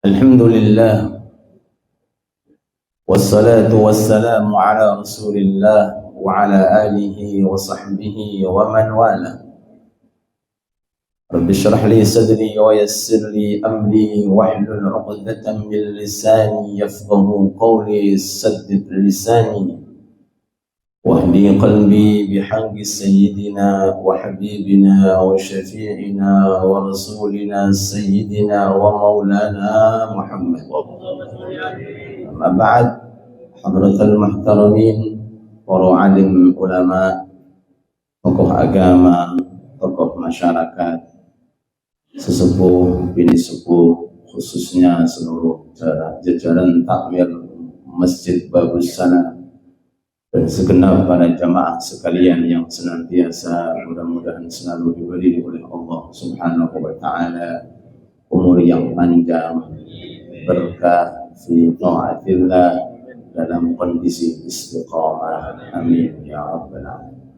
الحمد لله والصلاة والسلام على رسول الله وعلى آله وصحبه ومن والاه. رب اشرح لي صدري ويسر لي أمري واحلل عقدة من لساني يفقه قولي سدد لساني واهدي قلبي بحق سيدنا وحبيبنا وشفيعنا ورسولنا سيدنا ومولانا محمد. أما بعد، حضرة المحترمين, para alim ulama, tokoh agama, tokoh masyarakat, sesepuh, bini sepuh, khususnya seluruh jajaran takmir Masjid Babus Salam, dan segenap para jamaah sekalian yang senantiasa mudah-mudahan selalu diberi oleh Allah Subhanahu wa Ta'ala umur yang panjang, berkah fi ta'atillah, dalam kondisi istiqamah. Amin ya rabbal alamin.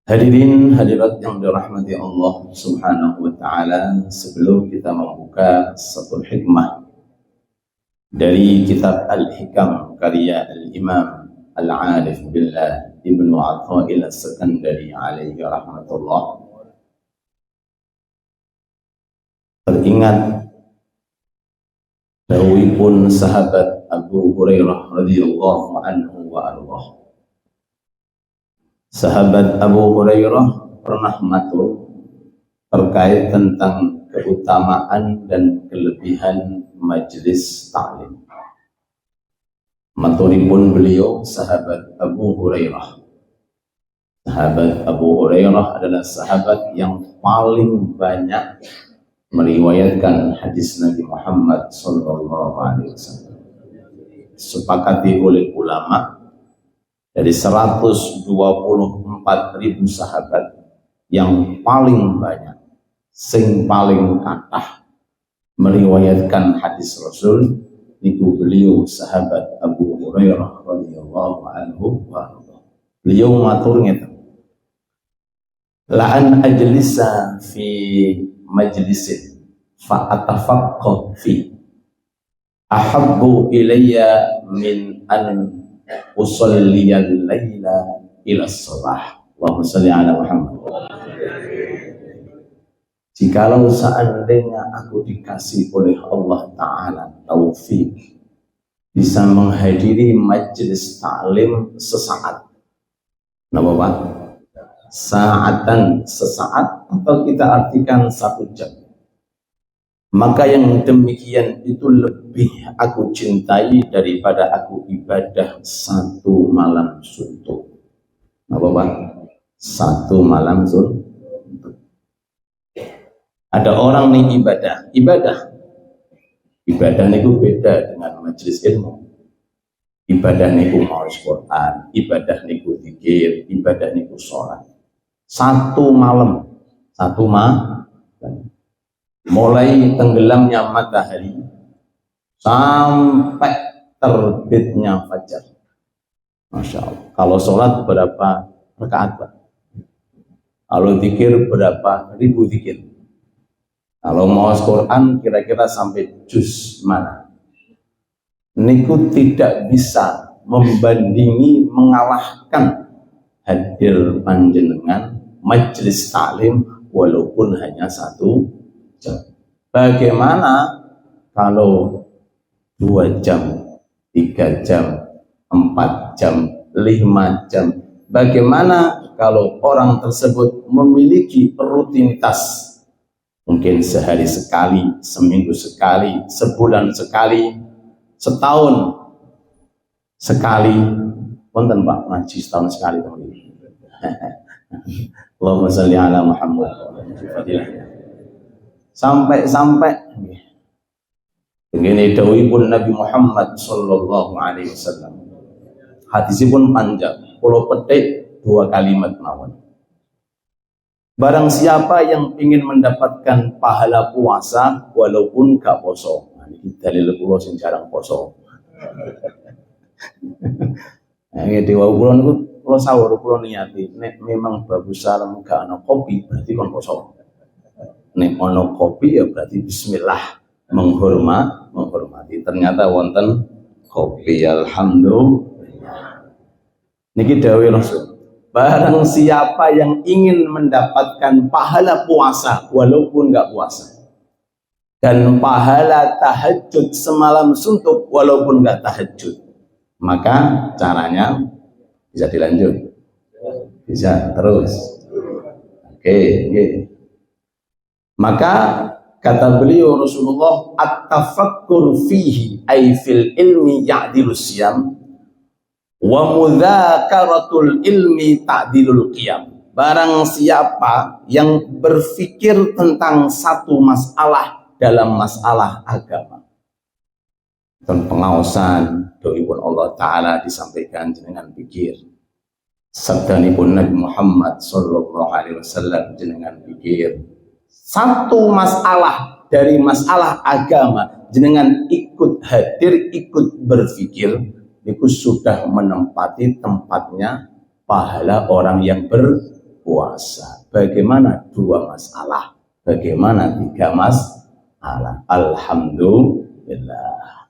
Hadirin hadirat yang dirahmati Allah Subhanahu wa Ta'ala, sebelum kita membuka satu hikmah dari kitab Al-Hikam karya Al-Imam Al-Arif Billah Ibnu Atha'il As-Sakandari alaihi rahmatullah, teringat dawuhipun sahabat Abu Hurairah radhiyallahu anhu wa ardhah. Sahabat Abu Hurairah pernah matur terkait tentang keutamaan dan kelebihan majelis taklim. Maturipun beliau, sahabat Abu Hurairah. Sahabat Abu Hurairah adalah sahabat yang paling banyak meriwayatkan hadis Nabi Muhammad sallallahu alaihi wasallam. Sepakati oleh ulama, dari 124.000 sahabat, yang paling banyak, sing paling kathah meriwayatkan hadis Rasul niku beliau sahabat Abu Hurairah radhiyallahu anhu wa ardhah. Beliau matur ngeten, la an ajlisa fi majlisin fa atafaqqah fi ahabbu ilayya min an usalliyal laila ila shalah. Allahumma shalli ala Muhammad. Jikalau seandainya aku dikasih oleh Allah Ta'ala taufik bisa menghadiri majelis taklim sesaat, napa Pak? Saatan, sesaat, atau kita artikan 1 jam, maka yang demikian itu lebih aku cintai daripada aku ibadah 1 malam suntuk. Napa Pak? 1 malam suntuk. Ada orang nih ibadah niku beda dengan majelis ilmu. Ibadah niku maos Quran, ibadah niku zikir, ibadah niku sholat. 1 malam, mulai tenggelamnya matahari sampai terbitnya fajar. Masya Allah. Kalau sholat berapa rakaat Pak? Kalau zikir berapa ribu zikir? Kalau mau Quran kira-kira sampai juz mana? Niku tidak bisa membandingi, mengalahkan hadir panjenengan majelis taklim walaupun hanya 1 jam. Bagaimana kalau 2 jam, 3 jam, 4 jam, 5 jam? Bagaimana kalau orang tersebut memiliki rutinitas? Mungkin sehari sekali, seminggu sekali, sebulan sekali, setahun sekali. Punten Pak, ngaji setahun sekali. Allahumma shalli ala Muhammad. Sampai begini dawuhipun Nabi Muhammad sallallahu alaihi wasallam. Hadisipun panjang, kula petik 2 kalimat mawon. Barang siapa yang ingin mendapatkan pahala puasa walaupun gak poso. Nah, ini dalil kula sing jarang poso. Nah, dewa kula niku kula sawur kula niati nek memang Babus Salam gak ana kopi berarti kon poso. Nek ana kopi ya berarti bismillah. menghormati. Ternyata wonten kopi, alhamdulillah. Niki dawuh Rasul. Barang siapa yang ingin mendapatkan pahala puasa walaupun nggak puasa, dan pahala tahajud semalam suntuk walaupun nggak tahajud, maka caranya bisa dilanjut, bisa terus. Oke. Maka kata beliau Rasulullah, at-tafakkur fihi ay fil ilmi ya'dilu siyam wa mudhakaratul ilmi ta'dilul qiyam. Barang siapa yang berpikir tentang satu masalah dalam masalah agama, dan pengawasan doibun Allah Ta'ala disampaikan dengan pikir, sabdanipun Nabi Muhammad sallallahu alaihi wasallam jenengan pikir, satu masalah dari masalah agama jenengan ikut hadir, ikut berpikir, itu sudah menempati tempatnya pahala orang yang berpuasa. Bagaimana dua masalah? Bagaimana tiga masalah? Alhamdulillah.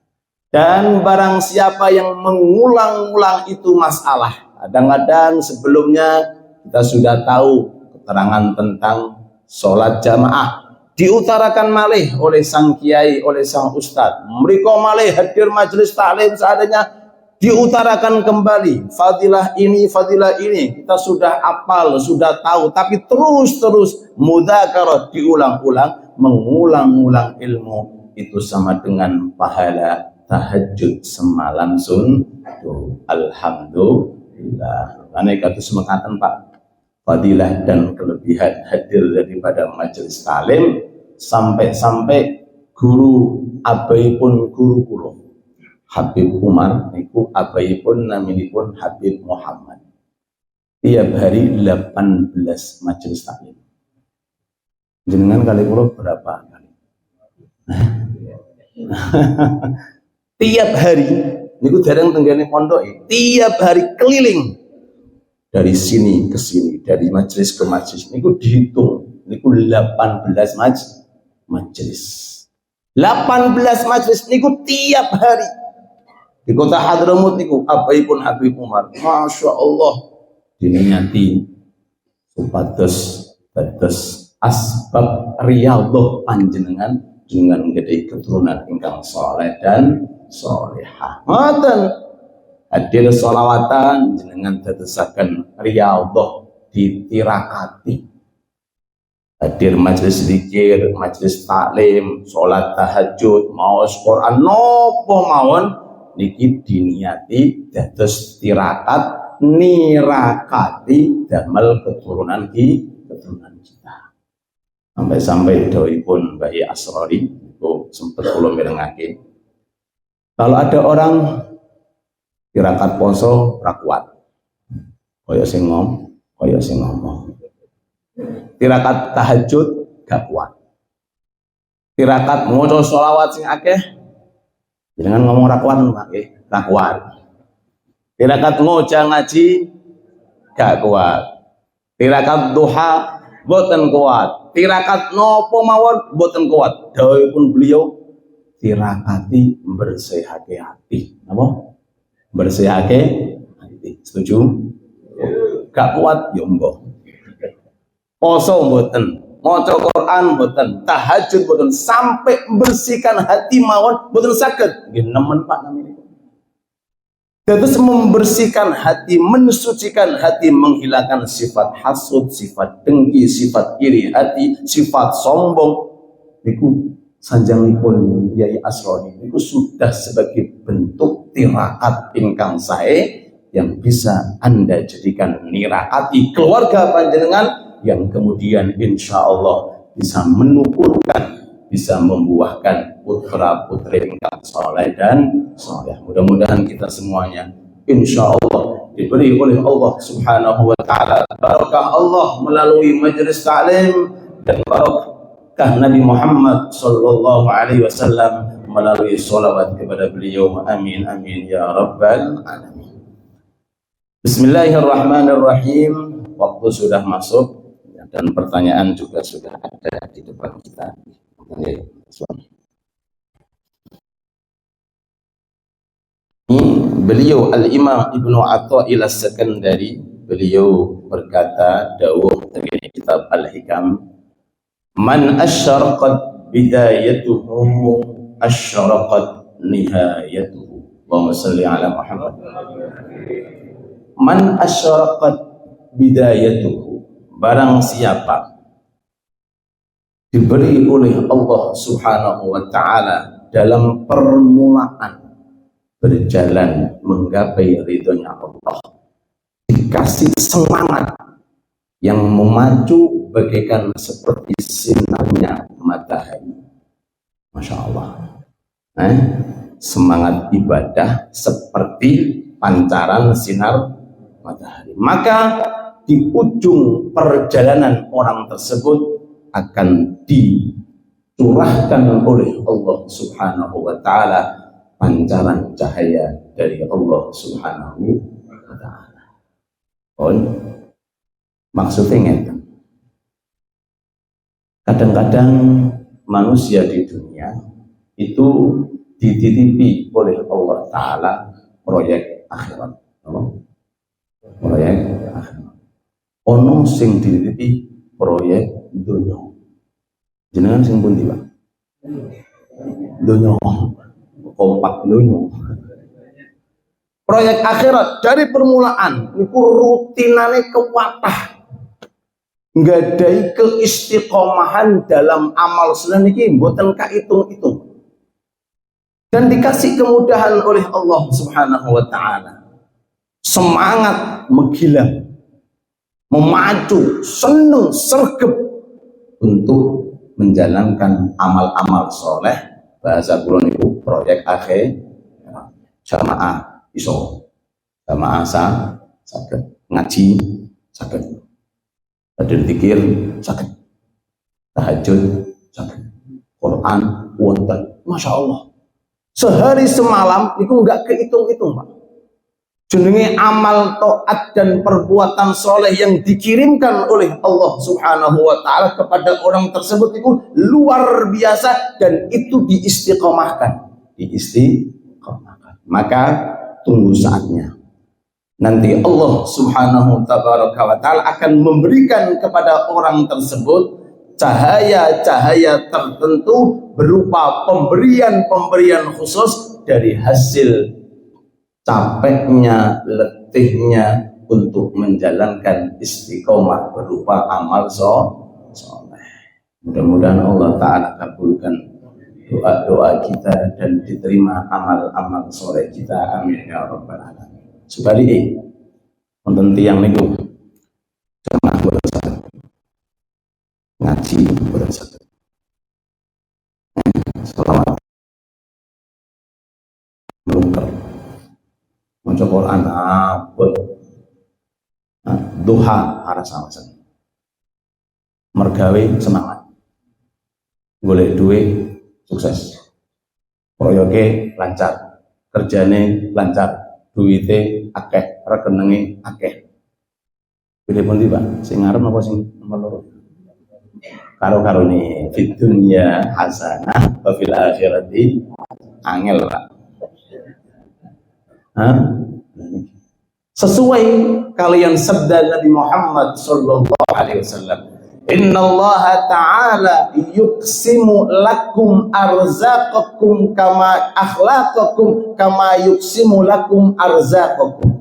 Dan barang siapa yang mengulang-ulang itu masalah, kadang-kadang sebelumnya kita sudah tahu keterangan tentang sholat jamaah, diutarakan malih oleh sang kiai, oleh sang ustadz. Mereka malih hadir majelis taklim seadanya, diutarakan kembali fadilah ini kita sudah apal, sudah tahu, tapi terus mudzakarah, diulang-ulang, mengulang-ulang ilmu itu sama dengan pahala tahajud semalam suntuk. Alhamdulillah. Karena itu semangatan Pak, fadilah dan kelebihan hadir daripada majelis taklim, sampai guru abaipun guru kula Habib Umar niku abaipun naminipun Habib Muhammad. Tiap hari 18 majelis taklim. Jenengan kali kula berapa kali? Tiap hari niku dereng tenggene pondok, tiap hari keliling dari sini ke sini, dari majelis ke majelis, niku dihitung, niku 18 majelis. 18 majelis niku tiap hari. Di kota Hadramut niku abaipun Habib Umar, Masya Allah, diniati supados dados asbab riyadhah panjenengan dengan gede keturunan ingkang saleh dan salihah. Ngoten hadir sholawatan jenengan dadosaken riyadhah ditirakati. Hadir majelis zikir, majelis taklim, sholat tahajud, maos Quran nopo mawon niki diniati dados tirakat nirakati damel keturunan kita. Sampai doipun Bayi Asrori itu sempat kula mirengake. Kalau ada orang tirakat poso ra kuat, kaya sing ngomong. Tirakat tahajud gak kuat. Tirakat maca sholawat sing akeh, jangan ngomong ra kuat nggih, ra kuat. Tirakat ngoja ngaji gak kuat. Tirakat duha boten kuat. Tirakat nopo mawon boten kuat. Dawuhipun beliau, tirakati bersihake hati. Napa? Bersihake hati. Setuju? Gak kuat ya mbok. Poso mboten, maca Quran mboten, tahajud mboten, sampai membersihkan hati mawon mboten saged. Nggih nemen Pak namanya. Terus membersihkan hati, mensucikan hati, menghilangkan sifat hasud, sifat dengki, sifat iri hati, sifat sombong. Niku sanjangipun Yai Asroni niku sudah sebagai bentuk tirakat ingkang sae yang bisa Anda jadikan nirakati keluarga panjenengan, yang kemudian insya Allah bisa menukurkan, bisa membuahkan putra putri ingkang soleh dan soleh. Mudah-mudahan kita semuanya insya Allah diberi oleh Allah Subhanahu wa Ta'ala barakah Allah melalui majelis ta'lim, dan barakah Nabi Muhammad sallallahu alaihi wasallam melalui sholawat kepada beliau. Amin amin ya rabbal alamin. Bismillahirrahmanirrahim. Waktu sudah masuk dan pertanyaan juga sudah ada di depan kita. Beliau Al-Imam Ibnu Athaillah As-Sakandari, beliau berkata dawuh tengene kitab Al-Hikam, man asyaraqat bidayatuhu asyaraqat nihayatuhu. Allahumma shalli ala Muhammad. Man asyaraqat bidayatuhu, barang siapa diberi oleh Allah Subhanahu wa taala dalam permulaan berjalan menggapai ridhonya Allah, dikasih semangat yang memacu bagaikan seperti sinarnya matahari. Masya Allah, semangat ibadah seperti pancaran sinar matahari. Maka di ujung perjalanan orang tersebut akan dicurahkan oleh Allah Subhanahu wa taala pancaran cahaya dari Allah Subhanahu wa taala. Maksudnya ngeten. Kadang-kadang manusia di dunia itu dititipi oleh Allah taala proyek akhirat. Proyek akhirat. Ono sing dititipi proyek dunia. Jenengan sing pundi, Pak? Dunia. Kompak dunia. Proyek akhirat dari permulaan niku rutinane kewatah, nggadai keistiqomahan dalam amal sunnah niki mboten kaitung-itung, dan dikasih kemudahan oleh Allah Subhanahu wa taala. Semangat menggila, memacu, seneng, sergep untuk menjalankan amal-amal soleh. Bahasa kula niku proyek akhir jamaah iso, jamaah saged ngaji, saged hadir zikir, saged tahajud, saged Quran wonten. Masya Allah, sehari semalam itu enggak kehitung-hitung, Pak. Jenenge amal taat dan perbuatan soleh yang dikirimkan oleh Allah Subhanahu wa taala kepada orang tersebut itu luar biasa, dan itu diistiqomahkan. Maka tunggu saatnya nanti Allah Subhanahu wa taala akan memberikan kepada orang tersebut cahaya-cahaya tertentu berupa pemberian-pemberian khusus dari hasil capeknya, letihnya untuk menjalankan istiqomah berupa amal soleh. Mudah-mudahan Allah Ta'ala kabulkan doa-doa kita dan diterima amal-amal soleh kita. Amin ya rabbal alamin. Sebaliknya, wonten tiyang niku jamaah boten saged ngaji, boten saged selawat melungker maca Quran abot duha arah sawasan mergawe semangat golek duit sukses, proyoke lancar, kerjane lancar, duite akeh, rekenenge akeh. Pilih pundi, Pak? Sing ngarep apa sing nomor loro? Karo-karo ni fid dunya hasanah wa fil akhirati angel, Pak. Sesuai kalian sabda Nabi Muhammad sallallahu alaihi wasallam, innallaha ta'ala yuqsimu lakum arzaqakum kama akhlaqakum kama yuqsimu lakum arzaqakum.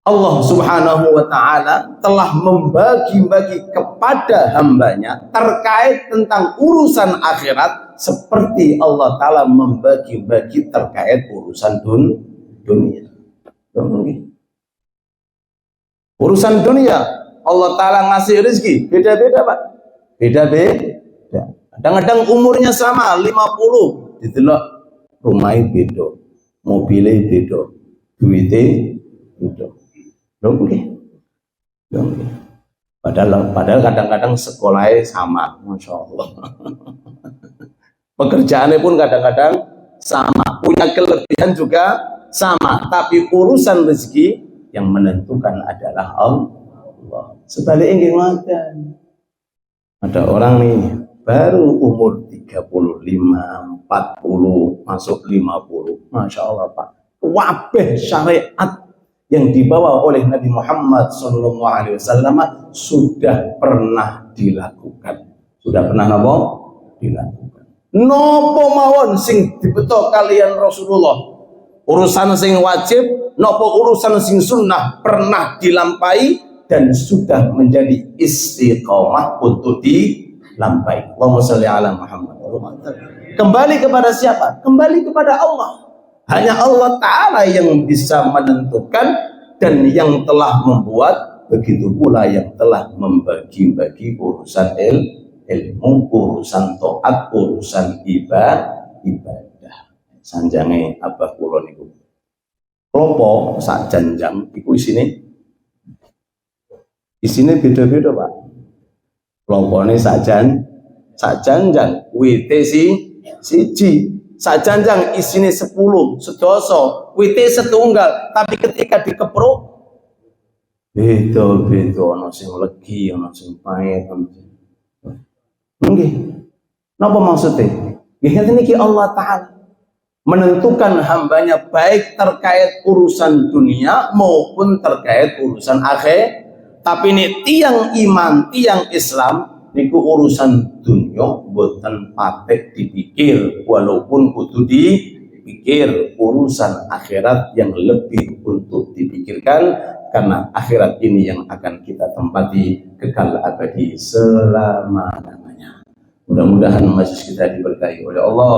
Allah Subhanahu wa ta'ala telah membagi-bagi kepada hambanya terkait tentang urusan akhirat seperti Allah Ta'ala membagi-bagi terkait urusan dunia. Urusan dunia Allah Ta'ala ngasih rezeki beda-beda, Pak. Beda-beda. Kadang-kadang umurnya sama 50, didelok rumahnya beda, mobilnya beda, duitnya beda. Padahal kadang-kadang sekolahnya sama, Masya Allah. Pekerjaannya pun kadang-kadang sama, punya kelebihan juga sama, tapi urusan rezeki yang menentukan adalah Allah. Sebaliknya ngoten. Ada orang nih baru umur 35, 40, masuk 50, Masya Allah, Pak, wabah syariat yang dibawa oleh Nabi Muhammad SAW sudah pernah dilakukan. Sudah pernah napa? Dilakukan. Nopo mawon sing dibeto kalian Rasulullah, urusan sing wajib nopo urusan sing sunnah pernah dilampahi dan sudah menjadi istiqomah untuk dilampahi. Allahumma sholli ala Muhammad. Kembali kepada siapa? Kembali kepada Allah. Hanya Allah Ta'ala yang bisa menentukan dan yang telah membuat, begitu pula yang telah membagi-bagi urusan ilmu, urusan taat, urusan ibadah. Sanjange abah kula niku. Klopo sak janjang iku isine beda-beda, Pak. Klopone sak janjang, wite siji. Sak janjang isine 10, sedoso, wite setunggal, tapi ketika dikepruk beda-beda, ana sing legi, ana sing pahit. Nggih. Napa maksudnya? Nggih ngeten iki Allah Ta'ala menentukan hambanya baik terkait urusan dunia maupun terkait urusan akhir. Tapi ini tiang iman, tiang Islam niku urusan dunia boten patek dipikir, walaupun kudu dipikir. Urusan akhirat yang lebih untuk dipikirkan, karena akhirat ini yang akan kita tempati kekal abadi selama-lamanya. Mudah-mudahan majelis kita diberkahi oleh Allah,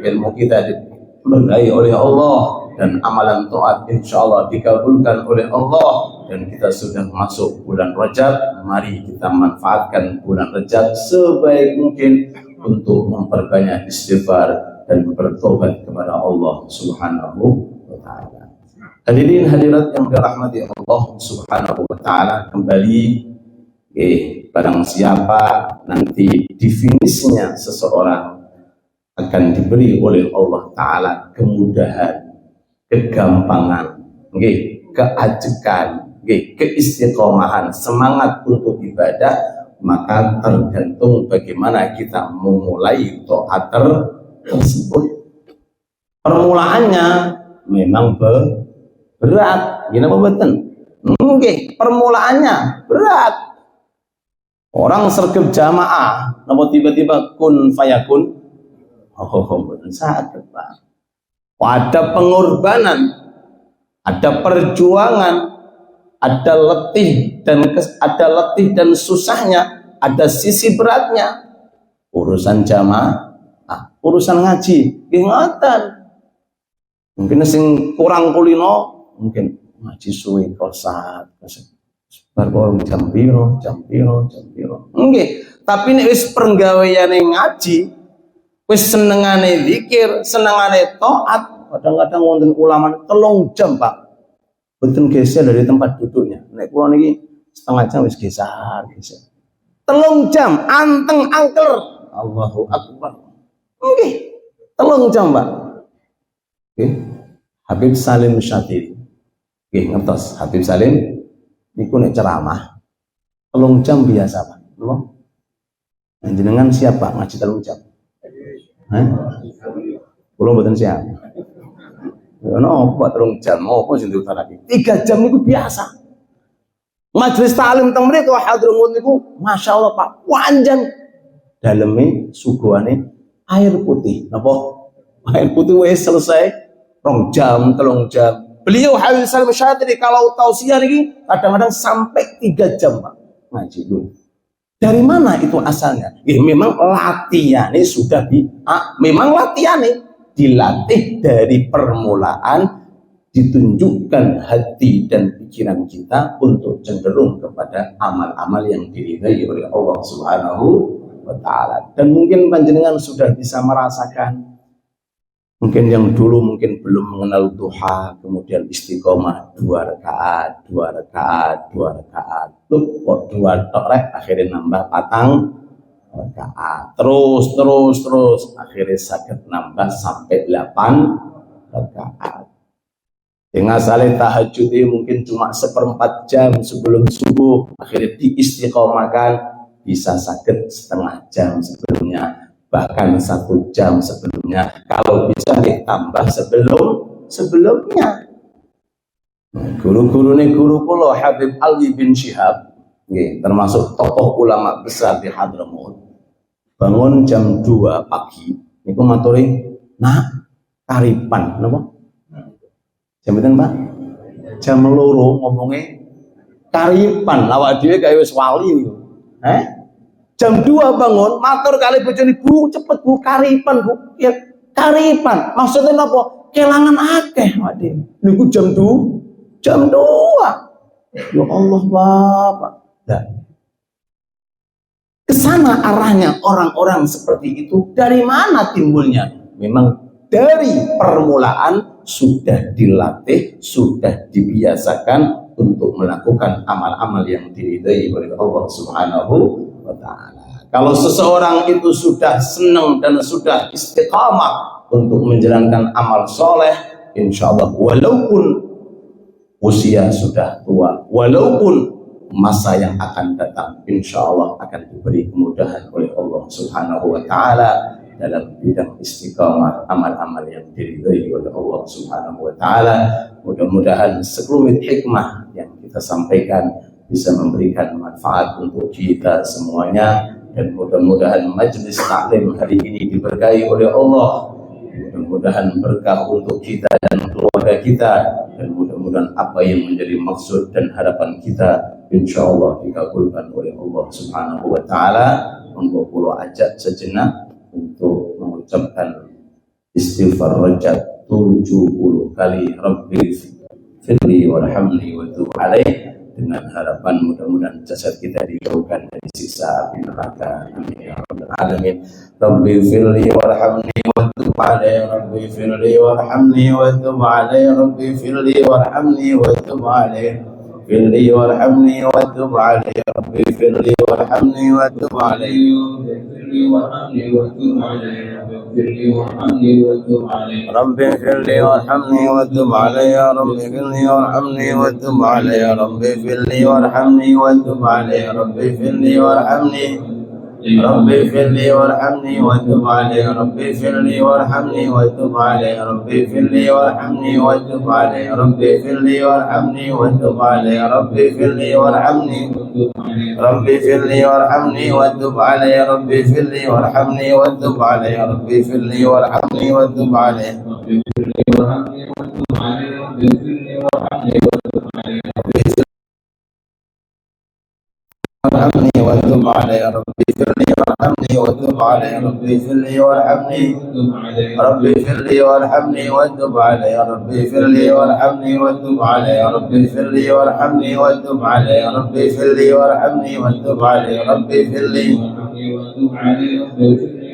ilmu kita diberkahi oleh Allah, dan amalan taat insyaallah dikabulkan oleh Allah. Dan kita sudah masuk bulan Rajab, mari kita manfaatkan bulan Rajab sebaik mungkin untuk memperbanyak istighfar dan bertobat kepada Allah Subhanahu wa Ta'ala. Hadirin hadirat yang dirahmati Allah Subhanahu wa Ta'ala, kembali barang siapa nanti definisinya seseorang akan diberi oleh Allah Ta'ala kemudahan, kegampangan, keajekan, keistiqomahan, semangat untuk ibadah, maka tergantung bagaimana kita memulai taat tersebut. Permulaannya memang berat, gini apa betul? Permulaannya berat. Orang sergap jamaah, namun tiba-tiba kun fayakun, betul sakit, Pak. Ada pengorbanan, ada perjuangan, ada letih dan susahnya, ada sisi beratnya. Urusan jamaah, urusan ngaji, ingatan. Mungkin sing kurang kulino, mungkin ngaji suwi kosat, baru jam piro. Nggih, tapi nek wis penggaweane ngaji, wis senengane zikir, senengane taat, kadang-kadang wonten ulama 3 jam, Pak. Betul geser dari tempat duduknya. Nek kula niki setengah jam wis geser. 3 jam anteng angker. Allahu Akbar. Nggih. 3 jam, Pak. Nggih. Habib Salim Syatiri. Nggih, ngertos Habib Salim niku nek ceramah 3 jam biasa, Pak. Napa? Jenengan siapa ngaji 3 jam? Hah? Kula mboten siap. No, apa 3 jam, apa sing diutarake? 3 jam niku biasa. Majelis taklim teng mriku hadrumut niku masyaallah Pak, panjang. Daleme suguhane air putih. Napa? Air putih wis selesai 2 jam, 3 jam. Beliau Habib Salim Syatiri kalau tausiah niki kadang-kadang sampai 3 jam, Pak. Ngaji dulu. Dari mana itu asalnya? Memang latihannya sudah memang latihannya dilatih dari permulaan, ditunjukkan hati dan pikiran kita untuk cenderung kepada amal-amal yang diridhai oleh Allah Subhanahu wa Ta'ala. Dan mungkin panjenengan sudah bisa merasakan, mungkin yang dulu mungkin belum mengenal duha, kemudian istiqomah 2 rakaat, tuh kok 2 tok rek akhirnya nambah 4 rakaat, terus akhirnya sakit nambah sampai 8 rakaat. Dengan saling tahajud mungkin cuma 1/4 jam sebelum subuh, akhirnya diistiqomahkan bisa sakit setengah jam sebelumnya, bahkan 1 jam sebelumnya, kalau bisa ditambah sebelum sebelumnya. Guru-gurune guru kula Habib Ali bin Syihab, termasuk tokoh ulama besar di Hadramaut, bangun jam 2 pagi niku maturi nak karipan napa? Jam pinten, Pak? Jam 2 ngomongnya karipan, awak dhewe gawe wis wali niku. Jam 2 bangun matur kali bojone, Bu, cepet Bu, karipan Bu. Ya karipan. Maksudnya napa? Kelangan akeh awak dhewe. Niku jam 2. Jam 2. Ya Allah, Bapak. Nah, kesana arahnya orang-orang seperti itu dari mana timbulnya? Memang dari permulaan sudah dilatih, sudah dibiasakan untuk melakukan amal-amal yang diridhai oleh Allah Subhanahu wa Ta'ala. Kalau seseorang itu sudah senang dan sudah istiqamah untuk menjalankan amal soleh, insya Allah walaupun usia sudah tua, walaupun masa yang akan datang, insya Allah akan diberi kemudahan oleh Allah Subhanahu wa Ta'ala dalam bidang istiqamah amal-amal yang diridhai oleh Allah Subhanahu wa Ta'ala. Mudah-mudahan sekelumit hikmah yang kita sampaikan bisa memberikan manfaat untuk kita semuanya, dan mudah-mudahan majelis taklim hari ini diberkahi oleh Allah. Mudah-mudahan berkah untuk kita dan keluarga kita, dan mudah-mudahan apa yang menjadi maksud dan harapan kita insya Allah dikabulkan oleh Allah Subhanahu wa Ta'ala. Monggo kula ajak sejenak untuk mengucapkan istighfar rajat 70 kali, Rabbi firli warhamni wa tub alaih, dengan harapan mudah-mudahan jasad kita dijauhkan dari siksa api neraka. Amin ya rabbal alamin. Rabbi firli warhamni wa tub alaih, Rabbi firli warhamni wa tub alaih, Rabbi firli warhamni wa tub alaih, firli warhamni wa tub alaih, Rabbi firli warhamni wa tub alaih, warhamni wa tub alaih, Rabbi firli warhamni wa tub alaih, Rabbi firli warhamni wa tub alaih, Rabbi firli warhamni wa tub alaih, Rabbi firli warhamni, Rabbi firli warhamni wa tub alaih, Rabbi firli warhamni wa tub alaih, Rabbi firli warhamni wa tub alaih, Rabbi firli warhamni wa tub alaih, Rabbi firli warhamni, Rabbi firli warhamni wa tub alaih, Rabbi firli warhamni wa tub alaih, Rabbi firli warhamni wa tub alaih, Rabbi firli warhamni wa tub alaih, Rabbi firli warhamni wa tub alaih, warhamni wa tub alaih, Rabbi firli warhamni wa tub alaih, Rabbi firli warhamni, Rabbi firli warhamni wa tub alaih, Rabbi firli warhamni wa tub alaih, Rabbi firli warhamni wa tub alaih, Rabbi firli warhamni wa tub alaih, Rabbi firli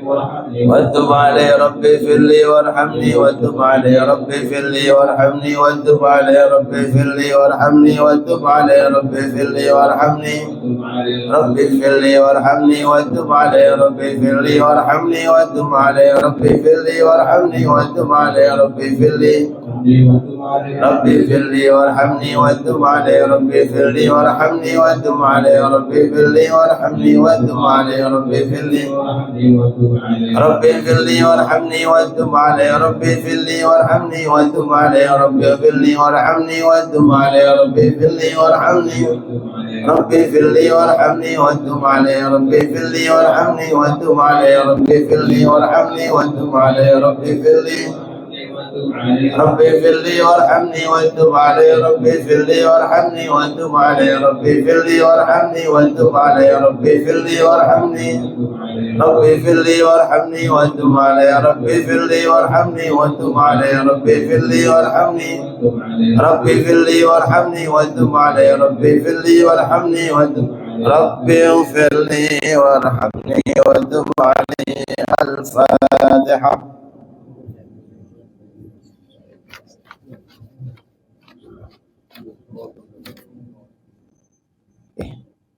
وتب علي ربي في لي وارحمني وتب علي ربي في لي وارحمني وتب علي ربي في لي وارحمني وتب علي ربي في لي وارحمني ربي في لي وارحمني وتب علي ربي في لي وارحمني وتب علي ربي في لي وارحمني وتب علي ربي في لي ربي اغفر لي وارحمني وتب علي ربي اغفر لي وارحمني وتب علي ربي اغفر لي وارحمني وتب علي ربي اغفر لي ربي اغفر لي وارحمني وتب علي ربي اغفر لي وارحمني وتب علي ربي اغفر لي وارحمني وتب علي ربي اغفر لي وارحمني ربي اغفر لي وارحمني وتب علي ربي اغفر لي وارحمني وتب علي ربي اغفر لي وارحمني وتب علي ربي اغفر لي ربي اغفر لي وارحمني وتب علي ربي اغفر لي وارحمني وتب علي ربي اغفر لي وارحمني وتب علي ربي اغفر لي وارحمني ربي اغفر لي وارحمني وتب علي ربي اغفر لي وارحمني وتب علي ربي اغفر لي وارحمني ربي اغفر لي وارحمني وتب علي ربي اغفر لي وارحمني وتب ربي اغفر لي وارحمني وتب علي. الفاتحة.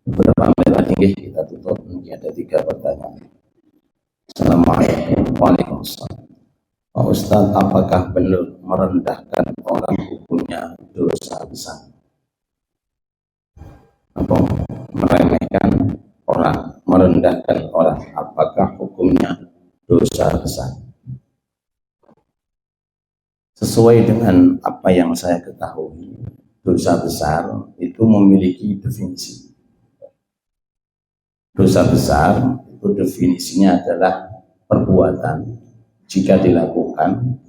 Beberapa menit lagi kita tutup. Mungkin ada 3 pertanyaan. Assalamualaikum. Waalaikumsalam. Pak Ustadz, apakah benar merendahkan orang hukumnya dosa besar? Apa meremehkan orang, merendahkan orang, apakah hukumnya dosa besar? sesuai dengan apa yang saya ketahui, dosa besar itu memiliki definisi. Dosa besar itu definisinya adalah perbuatan jika dilakukan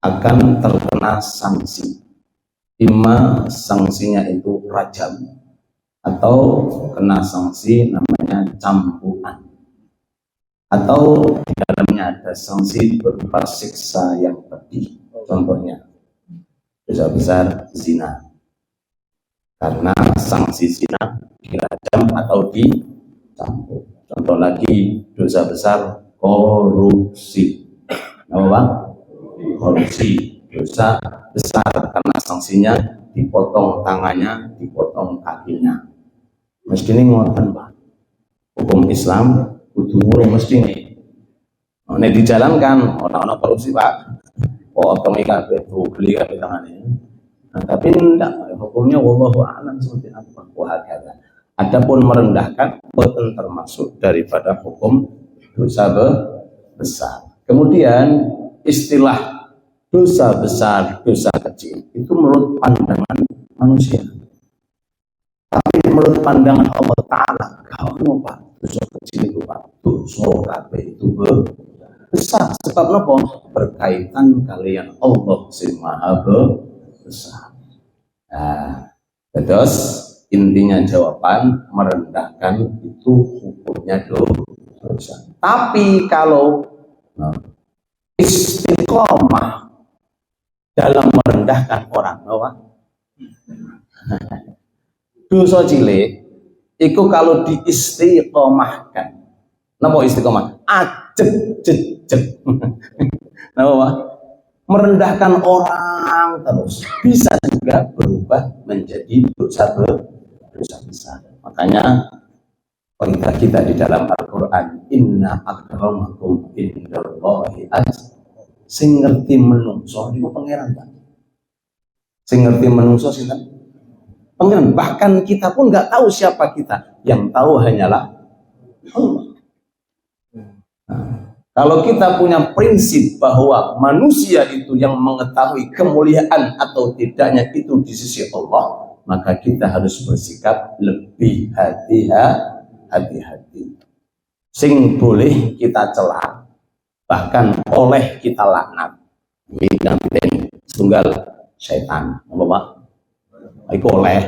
akan terkena sanksi. Ima sanksinya itu rajam atau kena sanksi namanya cambukan, atau di dalamnya ada sanksi berupa siksa yang pedih. Contohnya dosa besar zina, karena sanksi zina dirajam atau dicambuk. Contoh lagi dosa besar korupsi. Apa? Korupsi dosa besar karena sanksinya dipotong tangannya, dipotong kakinya. Mesti ini ngoten, Pak. Hukum Islam kudu ngono mesti ini. Nek dijalankan orang-orang korupsi, Pak. Potong kabeh, beli kabeh tangane. Nah, tapi tidak, hukumnya wallahu a'lam seperti apa. Wahakala. Adapun merendahkan boten termasuk daripada hukum dosa besar. Kemudian istilah dosa besar, dosa kecil itu menurut pandangan manusia. Tapi menurut pandangan Allah Ta'ala, kalau Pak dosa kecil itu Pak, dosa kabeh itu besar. Sebab apa? Berkaitan kalian Allah sing Maha Besar. Nah, terus intinya jawaban merendahkan itu hukumnya dosa. Tapi kalau istiqomah dalam merendahkan orang, dosa cilik itu kalau diistiqomahkan, napa istiqomah? Ajeg-jeg. Napa? Merendahkan orang terus bisa juga berubah menjadi dosa besar. Makanya perintah kita di dalam Al-Quran, inna akramakum indallahi sing ngerti menungso niku pangeran, Pak. Sing ngerti menungso sinten? Pangeran. Bahkan kita pun nggak tahu siapa kita, yang tahu hanyalah Allah. Kalau kita punya prinsip bahwa manusia itu yang mengetahui kemuliaan atau tidaknya itu di sisi Allah, maka kita harus bersikap lebih hati-hati. Sing boleh kita cela, bahkan oleh kita laknat. Ini tunggal setan, apa Pak? Itu oleh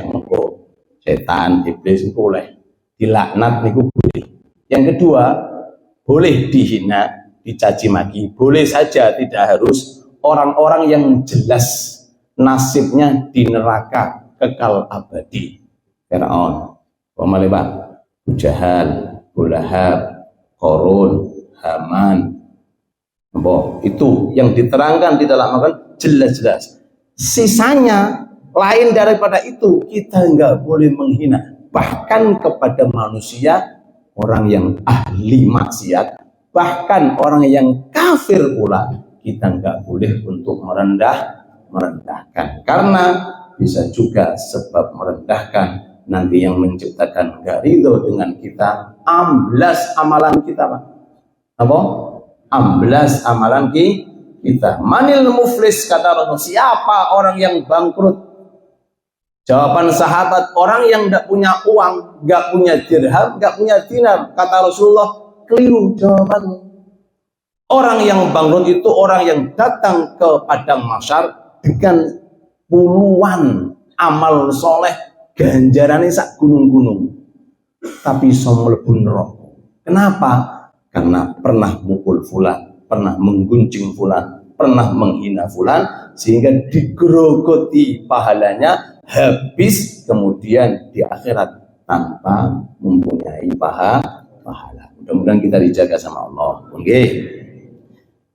setan, iblis itu oleh dilaknat, itu boleh. Yang kedua, boleh dihina, dicaci maki, boleh saja, tidak harus. Orang-orang yang jelas nasibnya di neraka kekal abadi. Firaun, Abu Jahal, Abu Lahab, Qarun, Haman. Itu yang diterangkan di dalam Al-Quran jelas-jelas. Sisanya lain daripada itu kita nggak boleh menghina, bahkan kepada manusia, orang yang ahli maksiat, bahkan orang yang kafir pula, kita nggak boleh untuk merendahkan. Karena bisa juga sebab merendahkan nanti yang menciptakan nggak ridho dengan kita, amblas amalan kita, Pak. Apa? Amblas amalan kita. Manil muflis, kata Rasul, siapa orang yang bangkrut? Jawaban sahabat, orang yang tidak punya uang, nggak punya dirham, nggak punya dinar. Kata Rasulullah, keliru jawabanmu. Orang yang bangkrut itu orang yang datang ke padang mahsyar dengan puluhan amal soleh, ganjarannya sak gunung-gunung, tapi iso mlebu neraka. Kenapa? Karena pernah mukul fulan, pernah mengguncing fulan, pernah menghina fulan, sehingga digerogoti pahalanya habis, kemudian di akhirat tanpa mempunyai pahala. Mudah-mudahan kita dijaga sama Allah. Okay.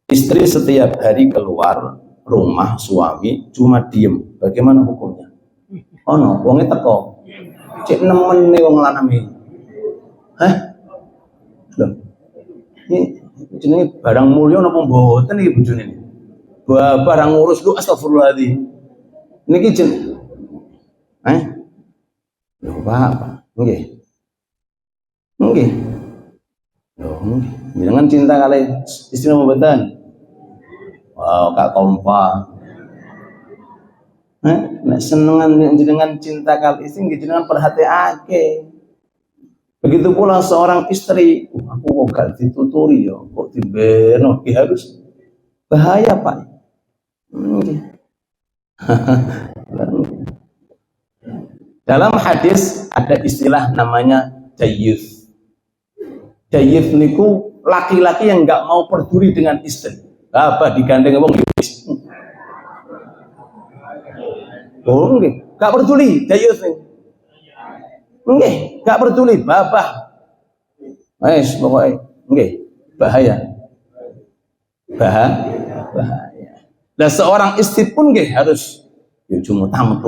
Istri setiap hari keluar rumah suami cuma diem, bagaimana hukumnya? Oh no, wongnya teko, cek nemen nih wong lanang ini. Hah? Loh, ini jenenge barang mulia napa mboten iki bojone ini? Barang ngurus lu, astagfirullahaladzim. Niki jeneng Loh, Pak. Nggih. Loh, jangan cinta kali istri mboten. Kak kompa. Nek senengan jenengan cinta kali istri jenengan perhatiake. Begitu pula seorang istri, aku kok gak dituturi ya, kok dibeno, harus bahaya Pak. Dalam hadis ada istilah namanya jayyus. Jayyus niku laki-laki yang nggak mau peduli dengan istri. Apa digandeng wong iblis. Oh nggih, gak peduli jayyus niku. Nggih, gak peduli babah. Wes pokoke nggih, bahaya. Bahaya. Nah seorang istri pun nggih harus cuma tamu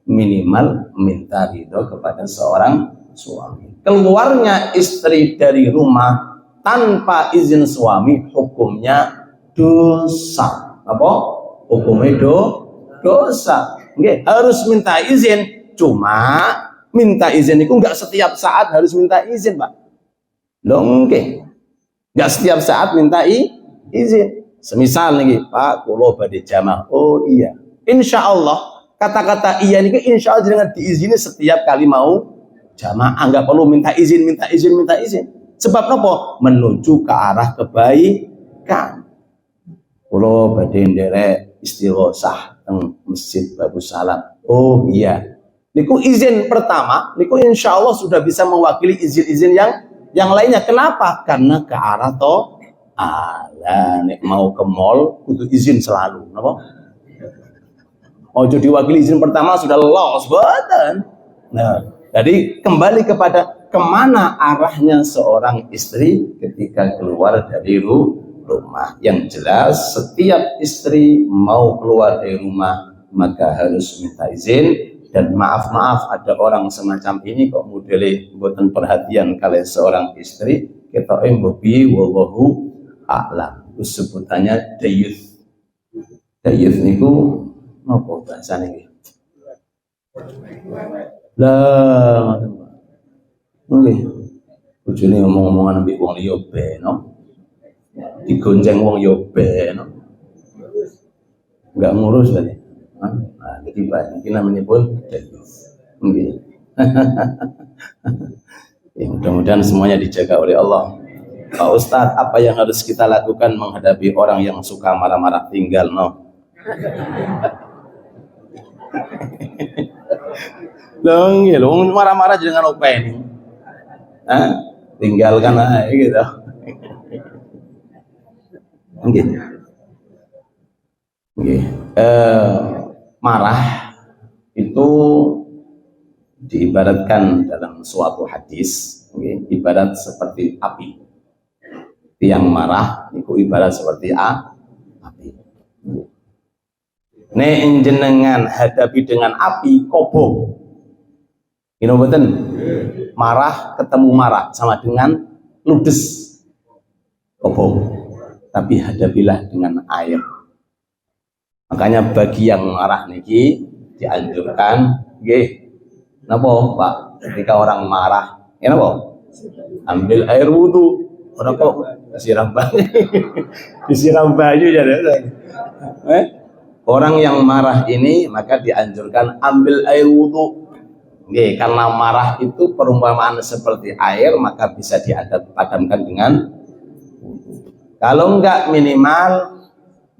minimal minta ridho kepada seorang suami. Keluarnya istri dari rumah tanpa izin suami hukumnya dosa. Apa? Hukumnya dosa. Nggih, harus minta izin. Cuma minta izin itu enggak setiap saat harus minta izin, Pak. Loh nggih. Enggak setiap saat minta izin. Semisal nih, Pak, kula badhe jamaah. Oh iya. Insya Allah kata-kata iya ini insya Allah dengan diizini setiap kali mau jamaah, nggak perlu minta izin. Sebab apa? Menuju ke arah kebaikan. Kula badhe nderek istighosah teng Masjid Babus Salam. Oh iya. Niku izin pertama, niku insya Allah sudah bisa mewakili izin-izin yang lainnya. Kenapa? Karena ke arah nek mau ke mall kudu izin selalu, napa? Ojo diwakili izin pertama sudah los boten. Nah, jadi kembali kepada kemana arahnya seorang istri ketika keluar dari rumah. Yang jelas setiap istri mau keluar dari rumah maka harus minta izin. Dan maaf ada orang semacam ini kok modele mboten perhatian kali seorang istri kita mbobi wallahu a'lam. Itu sebutannya dayuth. Dayuth niku napa bahasane iki? Lah, nggih. Bojone ngomong-ngomongan ambek wong liya beno. Digonceng wong ya beno. Enggak ngurus berarti. Nah, jadi Pak, ini namanya pun dayuth. Nggih. Ya, mudah-mudahan semuanya dijaga oleh Allah. Pak Ustadz, apa yang harus kita lakukan menghadapi orang yang suka marah-marah? Tinggal Loh, marah-marah dengan openi. Tinggalkan aja gitu. Mungkin. Marah itu diibaratkan dalam suatu hadis, ibarat seperti api. Yang marah itu ibarat seperti api. Nek jenengan hadapi dengan api kobong. Ini betul. Marah ketemu marah sama dengan ludes. Kobong. Tapi hadapilah dengan air. Makanya bagi yang marah niki dianjurkan nggih. Napa, Pak? Ketika orang marah, napa? Ambil air wudu. Orang kok disiram banyu ya. Orang yang marah ini maka dianjurkan ambil air wudu. Oke, karena marah itu perumpamaan seperti air maka bisa dipadamkan dengan wudu. Kalau enggak minimal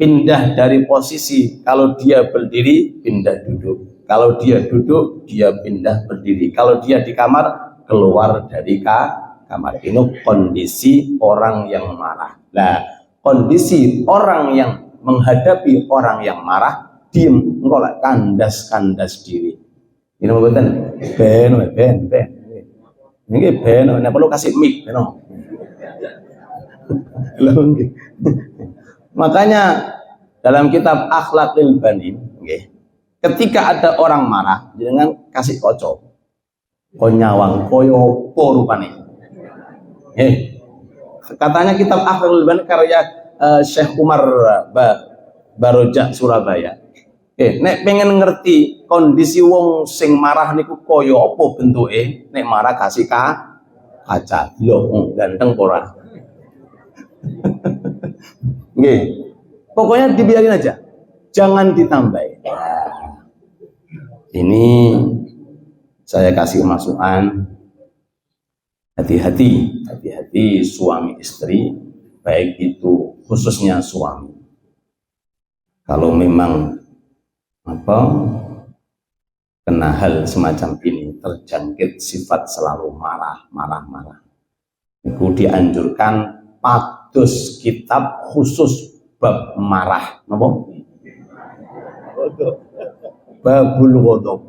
pindah dari posisi. Kalau dia berdiri pindah duduk. Kalau dia duduk dia pindah berdiri. Kalau dia di kamar keluar dari kamar. Ini kondisi orang yang marah. Nah, kondisi orang yang menghadapi orang yang marah, diem, engkau kandas diri. Ini betul. Ben. Ini ben, nggak perlu kasih mic, no. Makanya dalam kitab Akhlaqil Banin, ketika ada orang marah, jangan kasih kocok, konyawang, koyo rupane. Katanya kitab Akhlaqil Banin karya Syekh Umar Barojak Surabaya. Nek pengen ngerti kondisi wong sing marah niku kaya apa bentuke, nek marah kasih kaca. Lho, ganteng ora. Nggih. Pokoknya dibiarin aja. Jangan ditambah. Ini saya kasih masukan, hati-hati suami istri, baik itu khususnya suami. Kalau memang kena hal semacam ini, terjangkit sifat selalu marah. Itu dianjurkan pados kitab khusus bab marah, napa? Babul ghadab.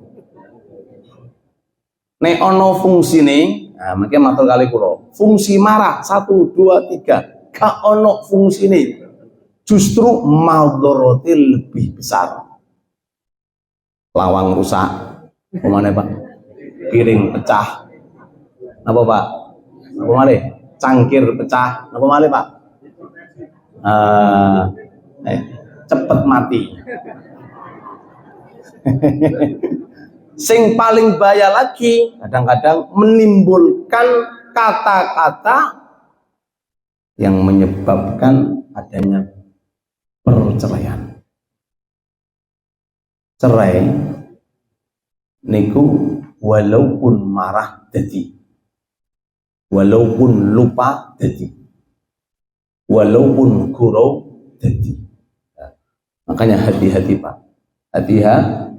Nek ana fungsine, mangke matur kali kula. Fungsi marah 1 2 3, gak ana fungsine. Justru madharate lebih besar. Lawang rusak, pemane Pak? Piring pecah. Napa Pak? Napa malih? Cangkir pecah. Napa malih Pak? Cepet mati. Sing paling bahaya lagi, kadang-kadang menimbulkan kata-kata yang menyebabkan adanya perceraian. Cerai niku walaupun marah dadi, walaupun lupa dadi, walaupun gurau dadi. Makanya hati-hati Pak, hati-hati.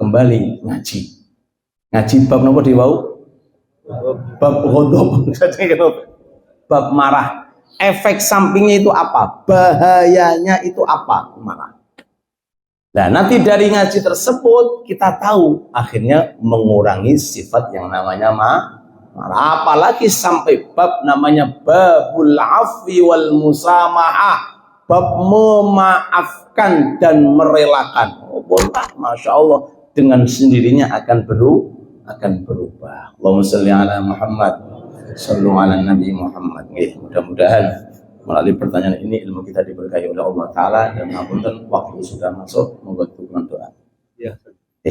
Kembali ngaji bab nopo diwau? Bab ghadab. Bab marah. Efek sampingnya itu apa? Bahayanya itu apa? Marah. Nah, nanti dari ngaji tersebut kita tahu akhirnya mengurangi sifat yang namanya marah. Apalagi sampai bab namanya babul afwi wal musamahah, bab memaafkan dan merelakan. Oh, Masya Allah, dengan sendirinya akan berubah. Allahumma sholli ala Muhammad, sallu ala Nabi Muhammad. Mudah-mudahan melalui pertanyaan ini ilmu kita diberkahi oleh Allah Ta'ala, dan ngapunten waktu sudah masuk, monggo dukungan doa. Ya.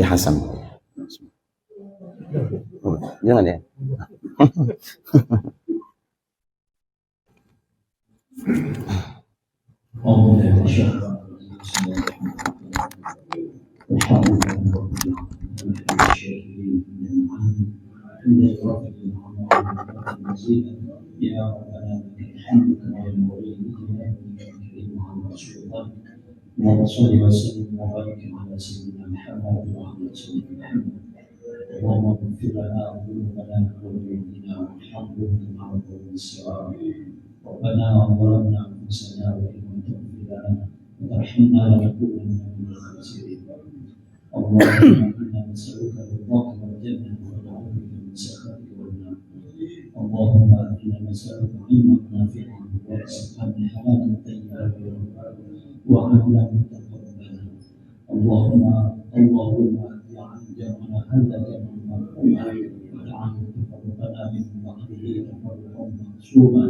Hasan. Jangan ya. يا ربنا لك الحمد كما ينبغي لجلالك وعظمتك. اللهم صل وسلم وبارك على سيدنا محمد وعلى سيدنا محمد. اللهم اغفر لنا ذنوبنا وذنوبنا وارحمنا مع ذنوب الصغار. ربنا ظلمنا انفسنا وان لم تغفر لنا وترحمنا لنكونن من الخاسرين. اللهم انا نسالك رضاك والجنه ونعوذ بك من سخطك والنار. اللهم انا نسالك علما نافعا ورزقا حلالا طيبا وعملا متقبلا. اللهم اجعل جمعنا هذا جمعا مرحوما واجعل تفرقنا من بعده تفرقا معصوما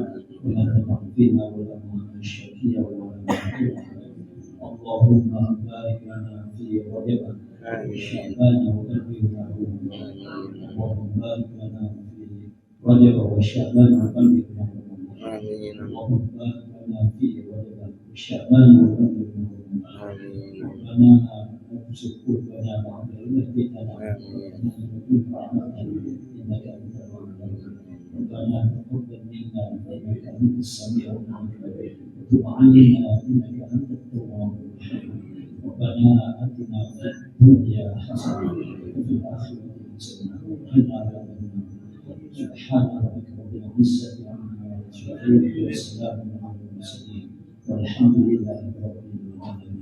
ولا تدع فينا ولا معنا شقيا ولا محروما. اللهم بارك لنا في رجب وشعبان وبلغنا اللهم بارك لنا في رجب وشعبان وبلغنا اللهم بارك لنا في رجب وشعبان وبلغنا ربنا لا تزغ قلوبنا بعد إذ هديتنا وهب لنا إنك أنت الوهاب. ربنا تقبل منا إنك أنت السميع العليم وتب علينا إنك أنت التواب الرحيم. ربنا آتنا في الدنيا حسنة وفي الآخرة حسنة وقنا عذاب النار. سبحان ربك رب العزة عما يصفون وسلام على المرسلين والحمد لله رب العالمين.